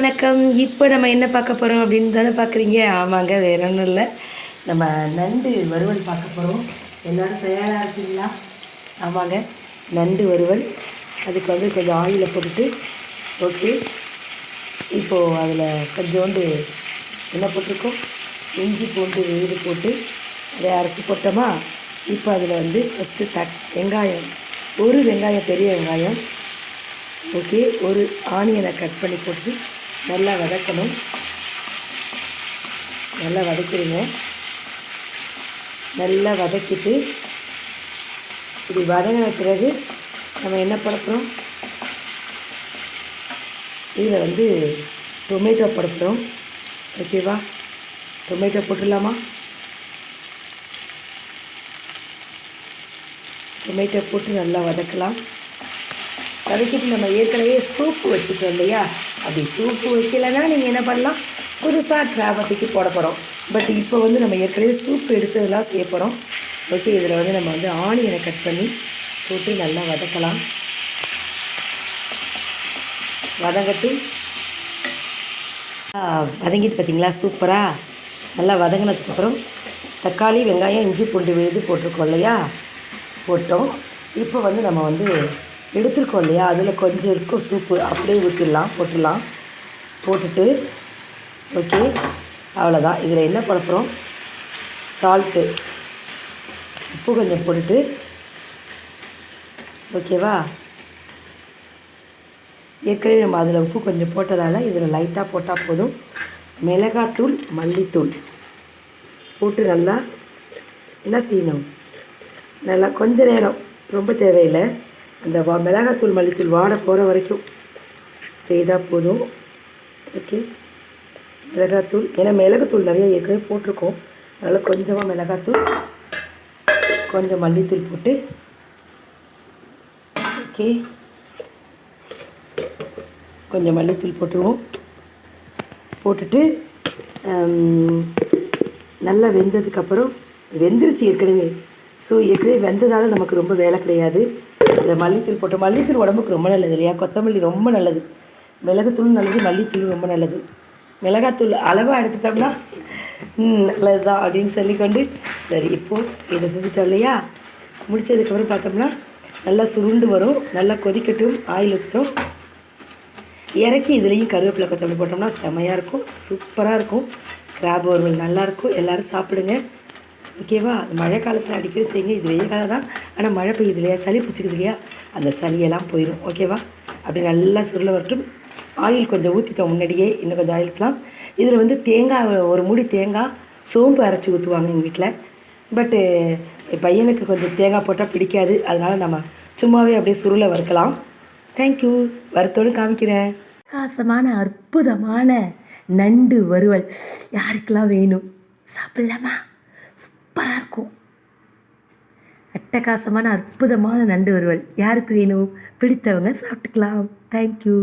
வணக்கம். இப்போ நம்ம என்ன பார்க்க போகிறோம் அப்படின்னு தானே பார்க்குறீங்க? ஆமாங்க, வேற ஒன்றும் இல்லை. நம்ம நண்டு வறுவல் பார்க்க போகிறோம். எல்லோரும் தயாராக இருக்கீங்களா? ஆமாங்க, நண்டு வறுவல். அதுக்கு வந்து கொஞ்சம் ஆயிலை போட்டுட்டு ஓகே. இப்போது அதில் கொஞ்சோண்டு என்ன போட்டிருக்கோம், இஞ்சி பூண்டு விழுது போட்டு அதை அரைச்சி போட்டோமா. இப்போ அதில் வந்து ஃபஸ்ட்டு வெங்காயம், ஒரு வெங்காயம், பெரிய வெங்காயம் ஓகே, ஒரு ஆனியனை கட் பண்ணி போட்டு நல்லா வதக்கணும். நல்லா வதக்கிடுங்க. நல்லா வதக்கிட்டு இப்படி வதங்கின பிறகு நம்ம என்ன படுத்துகிறோம், இதில் வந்து டொமேட்டோ படுத்துகிறோம். ஓகேவா, டொமேட்டோ போட்டுடலாமா? டொமேட்டோ போட்டு நல்லா வதக்கலாம். வதக்கிட்டு நம்ம ஏற்கனவே சூப்பு வச்சுட்டோம் இல்லையா, அப்படி சூப்பு வைக்கலைன்னா நீங்கள் என்ன பண்ணலாம், புதுசாக கிராபத்துக்கு போட போகிறோம். பட் இப்போ வந்து நம்ம ஏற்கனவே சூப்பு எடுத்ததெல்லாம் செய்ய போகிறோம். ஓகே, இதில் வந்து நம்ம வந்து ஆனியனை கட் பண்ணி போட்டு நல்லா வதக்கலாம். வதங்கட்டும். வதங்கிட்டு பார்த்தீங்களா, சூப்பராக நல்லா வதங்கினதுக்கப்புறம் தக்காளி, வெங்காயம், இஞ்சி பூண்டு விழுது போட்டிருக்கோம் இல்லையா, போட்டோம். இப்போ வந்து நம்ம வந்து எடுத்துருக்கோம் இல்லையா, அதில் கொஞ்சம் இருக்கும் சூப்பு, அப்படியே போட்டுடலாம். போட்டுட்டு ஓகே, அவ்வளோதான். இதில் என்ன பண்ண போகிறோம், சால்ட்டு, உப்பு கொஞ்சம் போட்டுட்டு ஓகேவா. ஏற்கனவே நம்ம அதில் உப்பு கொஞ்சம் போட்டதால் இதில் லைட்டாக போட்டால் போதும். மிளகாத்தூள், மல்லித்தூள் போட்டு நல்லா என்ன செய்யணும், நல்லா கொஞ்ச நேரம், ரொம்ப தேவையில்லை, அந்த மிளகாத்தூள் மல்லித்தூள் வாட போகிற வரைக்கும் செய்தால் போதும். ஓகே, மிளகாத்தூள், ஏன்னா மிளகுத்தூள் நிறைய ஏற்கனவே போட்டிருக்கோம், அதனால் கொஞ்சமாக மிளகாத்தூள், கொஞ்சம் மல்லித்தூள் போட்டு ஓகே, கொஞ்சம் மல்லித்தூள் போட்டுருவோம். போட்டுட்டு நல்லா வெந்ததுக்கப்புறம், வெந்துருச்சு ஏற்கனவே, ஸோ ஏற்கனவே வெந்ததால் நமக்கு ரொம்ப வேலை கிடையாது. இந்த மல்லித்தூள் போட்டோம். மல்லித்தூள் உடம்புக்கு ரொம்ப நல்லது இல்லையா, கொத்தமல்லி ரொம்ப நல்லது, மிளகுத்தூள் நல்லது, மல்லித்தூள் ரொம்ப நல்லது. மிளகாத்தூள் அளவாக எடுத்துட்டோம்னா நல்லது தான் அப்படின்னு சொல்லிக்கொண்டு, சரி இப்போது இதை செஞ்சுட்டோம் இல்லையா, முடித்ததுக்கப்புறம் பார்த்தோம்னா நல்லா சுருண்டு வரும். நல்லா கொதிக்கட்டும். ஆயில் ஊற்றிட்டோம், இறக்கி இதுலேயும் கருவேப்பிலை கொத்தமல்லி போட்டோம்னா செமையாக இருக்கும், சூப்பராக இருக்கும். கிராப் வறுவல் நல்லாயிருக்கும். எல்லோரும் சாப்பிடுங்க. ஓகேவா. மழை காலத்தில் அடிக்கடி செய்யுங்க. இது வெயில் காலம் தான், ஆனால் மழை பெய்யுது இல்லையா, சளி பிடிச்சிக்குது இல்லையா, அந்த சளியெல்லாம் போயிடும். ஓகேவா. அப்படி நல்லா சுருள வரட்டும். ஆயில் கொஞ்சம் ஊற்றிட்டோம் முன்னாடியே, இன்னும் கொஞ்சம் ஆயில் ஊற்றலாம். இதில் வந்து தேங்காய், ஒரு மூடி தேங்காய், சோம்பு அரைச்சி ஊற்றுவாங்க எங்கள் வீட்டில். பட்டு பையனுக்கு கொஞ்சம் தேங்காய் போட்டால் பிடிக்காது, அதனால் நம்ம சும்மாவே அப்படியே சுருளை வறுக்கலாம். தேங்க்யூ. வறுத்தோடு காமிக்கிறேன். பிரகாசமான அற்புதமான நண்டு வறுவல் யாருக்கெல்லாம் வேணும், சாப்பிட்லாமா? சூப்பராக இருக்கும். அட்டகாசமான அற்புதமான நண்டு வறுவல் யாருக்கு வேணும், பிடித்தவங்க சாப்பிட்டுக்கலாம். தேங்க்யூ.